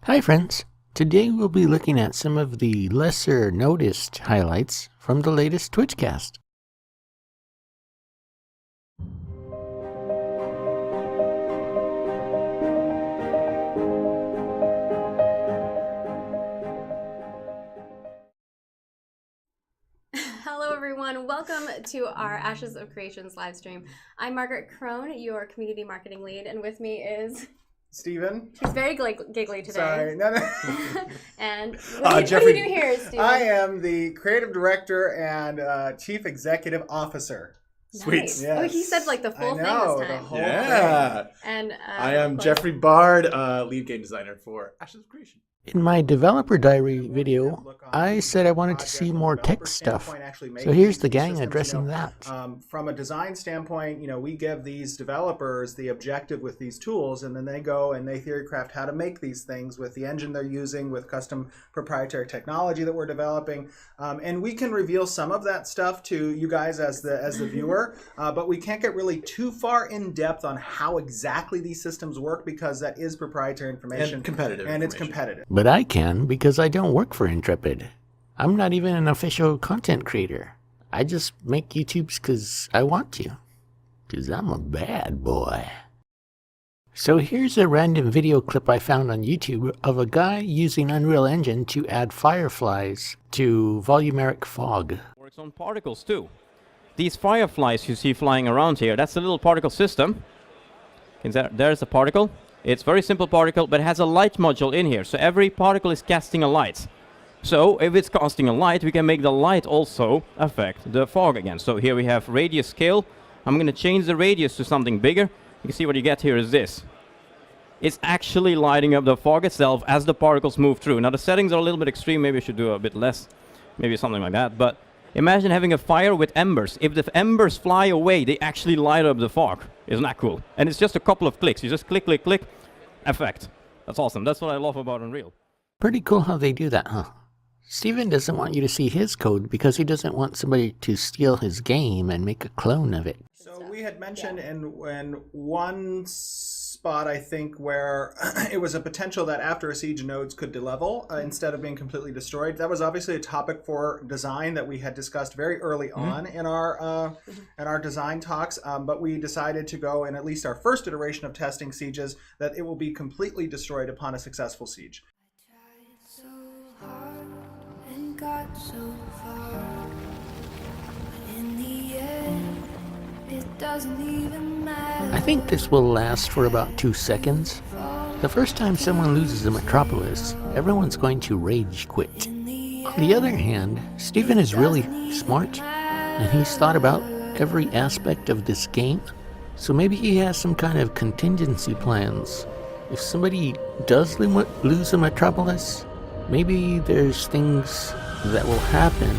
Hi friends, today we'll be looking at some of the lesser noticed highlights from the latest TwitchCast. Hello everyone, welcome to our Ashes of Creations live stream. I'm Margaret Crone, your community marketing lead, and with me is... Steven. He's very giggly today. Sorry, no. And what do you do here, Steven? I am the creative director and chief executive officer. Sweet. Nice. Yes. Oh, he said like the full thing this time. The whole Yeah. thing. And I am Jeffrey Bard, lead game designer for Ashes of Creation. In my developer diary video, I said I wanted to see more tech stuff, so here's the gang addressing that. From a design standpoint, we give these developers the objective with these tools, and then they go and they theorycraft how to make these things with the engine they're using, with custom proprietary technology that we're developing, and we can reveal some of that stuff to you guys as the viewer, but we can't get really too far in depth on how exactly these systems work because that is proprietary information And competitive and it's information. competitive. But I can because I don't work for Intrepid. I'm not even an official content creator. I just make YouTubes because I want to. Because I'm a bad boy. So here's a random video clip I found on YouTube of a guy using Unreal Engine to add fireflies to volumeric fog. Works on particles too. These fireflies you see flying around here, that's a little particle system. There's a particle. It's a very simple particle, but it has a light module in here. So every particle is casting a light. So if it's casting a light, we can make the light also affect the fog again. So here we have radius scale. I'm going to change the radius to something bigger. You can see what you get here is this. It's actually lighting up the fog itself as the particles move through. Now the settings are a little bit extreme. Maybe I should do a bit less. Maybe something like that. But imagine having a fire with embers. If the embers fly away, they actually light up the fog. Isn't that cool? And it's just a couple of clicks. You just click, click, click, effect. That's awesome. That's what I love about Unreal. Pretty cool how they do that, huh? Steven doesn't want you to see his code because he doesn't want somebody to steal his game and make a clone of it. So we had mentioned in one spot, I think, where it was a potential that after a siege nodes could delevel instead of being completely destroyed. That was obviously a topic for design that we had discussed very early on in our design talks, but we decided to go in at least our first iteration of testing sieges that it will be completely destroyed upon a successful siege. So hard and got so far, but in the end, it doesn't even matter. I think this will last for about 2 seconds. The first time someone loses a metropolis, everyone's going to rage quit. On the other hand, Steven is really smart, and he's thought about every aspect of this game, so maybe he has some kind of contingency plans. If somebody does lose a metropolis, maybe there's things that will happen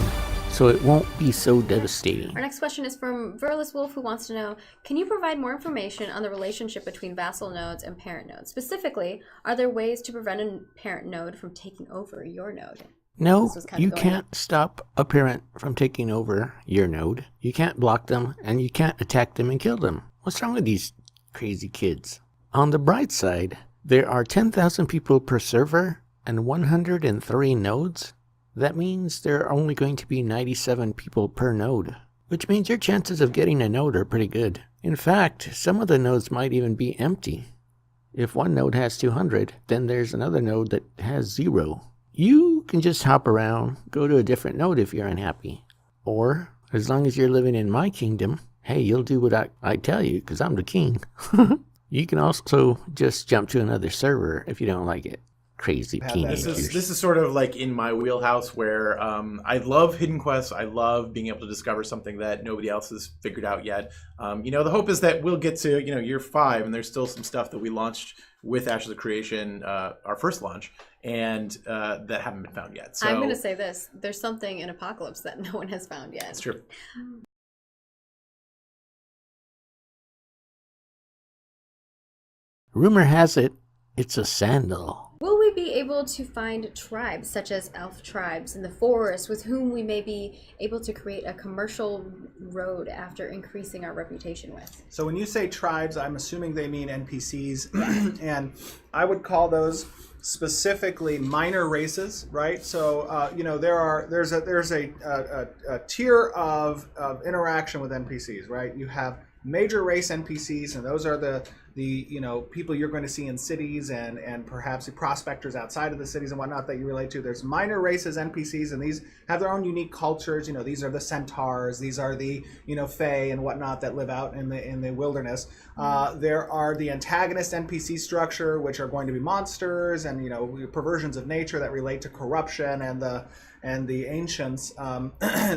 so it won't be so devastating. Our next question is from Verless Wolf, who wants to know, can you provide more information on the relationship between vassal nodes and parent nodes? Specifically, are there ways to prevent a parent node from taking over your node? No, you can't stop a parent from taking over your node. You can't block them, and you can't attack them and kill them. What's wrong with these crazy kids? On the bright side, there are 10,000 people per server and 103 nodes. That means there are only going to be 97 people per node, which means your chances of getting a node are pretty good. In fact, some of the nodes might even be empty. If one node has 200, then there's another node that has 0. You can just hop around, go to a different node if you're unhappy. Or, as long as you're living in my kingdom, hey, you'll do what I tell you, because I'm the king. You can also just jump to another server if you don't like it. Crazy teenagers. This is sort of like in my wheelhouse where I love hidden quests. I love being able to discover something that nobody else has figured out yet. The hope is that we'll get to year 5 and there's still some stuff that we launched with Ashes of Creation, our first launch, and that haven't been found yet. So I'm going to say this. There's something in Apocalypse that no one has found yet. That's true. Rumor has it, it's a sandal. Will we be able to find tribes, such as elf tribes in the forest, with whom we may be able to create a commercial road after increasing our reputation with? So when you say tribes, I'm assuming they mean NPCs, and I would call those specifically minor races, right? So there's a tier of interaction with NPCs, right? You have major race NPCs, and those are the people you're going to see in cities and perhaps the prospectors outside of the cities and whatnot that you relate to. There's minor races NPCs, and these have their own unique cultures. These are the centaurs, these are the fae and whatnot that live out in the wilderness. There are the antagonist NPC structure, which are going to be monsters and perversions of nature that relate to corruption and the ancients.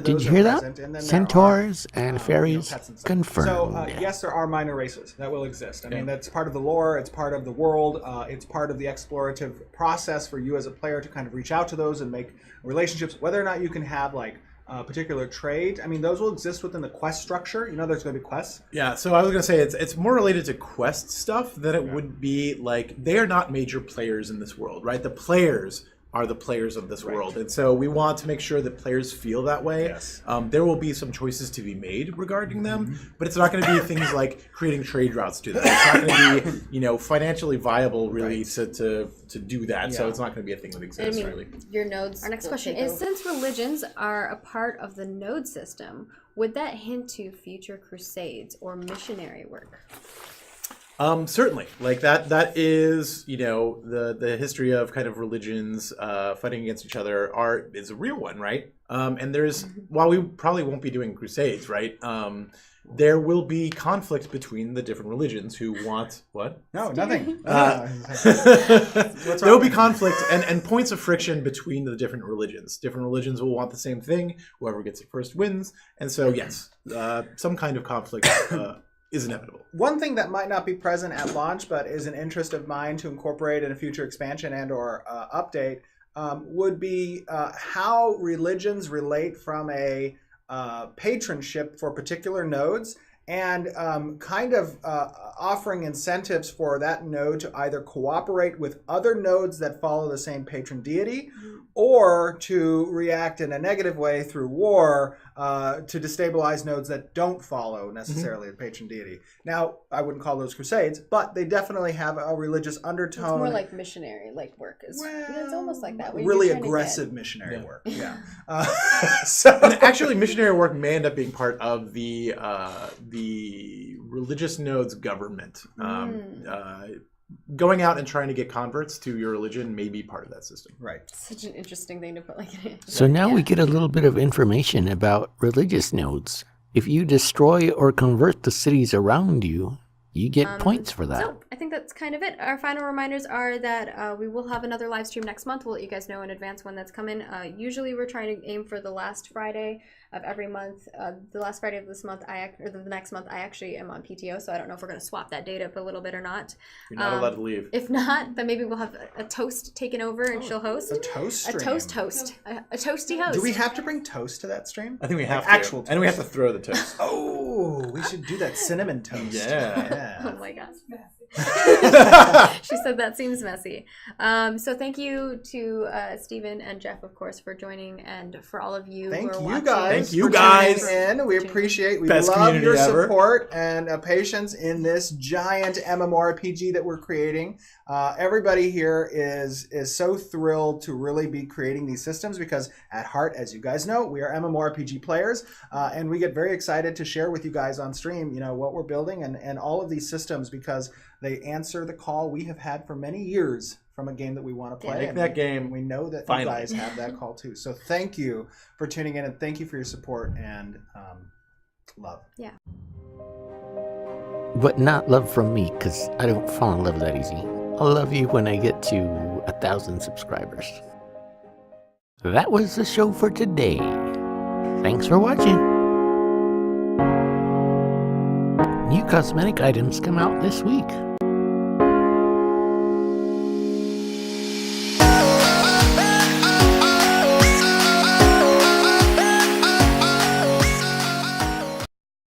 Did you hear that? And then Centaurs and fairies pets and stuff. confirmed. So yes, there are minor races that will exist. I mean, that's part of the lore. It's part of the world. It's part of the explorative process for you as a player to kind of reach out to those and make relationships. Whether or not you can have like a particular trade, I mean, those will exist within the quest structure. There's going to be quests. Yeah, so I was going to say it's more related to quest stuff than it would be like they are not major players in this world, right? The players are the players of this world. And so we want to make sure that players feel that way. Yes. There will be some choices to be made regarding them, but it's not going to be things like creating trade routes to them. It's not going to be, financially viable really to do that. So it's not going to be a thing that exists really. Your nodes. Our next question is: since religions are a part of the node system, would that hint to future crusades or missionary work? Certainly, like that is, the history of kind of religions fighting against each other is a real one, right? And there's, while we probably won't be doing crusades, right? There will be conflict between the different religions who want what? No, nothing. There will be conflict and points of friction between the different religions. Different religions will want the same thing. Whoever gets it first wins. And so, yes, some kind of conflict is inevitable. One thing that might not be present at launch, but is an interest of mine to incorporate in a future expansion and or update, would be how religions relate from a patronship for particular nodes, and kind of offering incentives for that node to either cooperate with other nodes that follow the same patron deity, or to react in a negative way through war to destabilize nodes that don't follow necessarily the patron deity. Now, I wouldn't call those crusades, but they definitely have a religious undertone. It's more like missionary work. It's almost like that. Really aggressive missionary work. Yeah. And actually, missionary work may end up being part of the religious node's government. Going out and trying to get converts to your religion may be part of that system. Right. Such an interesting thing to put in it. So now we get a little bit of information about religious nodes. If you destroy or convert the cities around you, you get points for that. So I think that's kind of it. Our final reminders are that we will have another live stream next month. We'll let you guys know in advance when that's coming. Usually we're trying to aim for the last Friday of every month. The last Friday of this month, the next month, I actually am on PTO, so I don't know if we're going to swap that date up a little bit or not. You're not allowed to leave. If not, then maybe we'll have a toast taken over and she'll host. A toast stream. A toast host. A toasty host. Do we have to bring toast to that stream? I think we have to. Actual toast. And we have to throw the toast. Oh, we should do that cinnamon toast. Yeah. Oh my gosh. She said that seems messy. So thank you to Stephen and Jeff, of course, for joining, and for all of you who are watching. Thank you guys for tuning in. We appreciate, we Best love your community ever. support and patience in this giant MMORPG that we're creating. Everybody here is so thrilled to really be creating these systems, because at heart, as you guys know, we are MMORPG players, and we get very excited to share with you guys on stream, what we're building and all of these systems, because they answer the call we have had for many years from a game that we want to play. Make that game. We know that Finally. you guys have that call too. So thank you for tuning in, and thank you for your support and love. Yeah. But not love from me, because I don't fall in love that easy. I'll love you when I get to 1,000 subscribers. That was the show for today. Thanks for watching. New cosmetic items come out this week.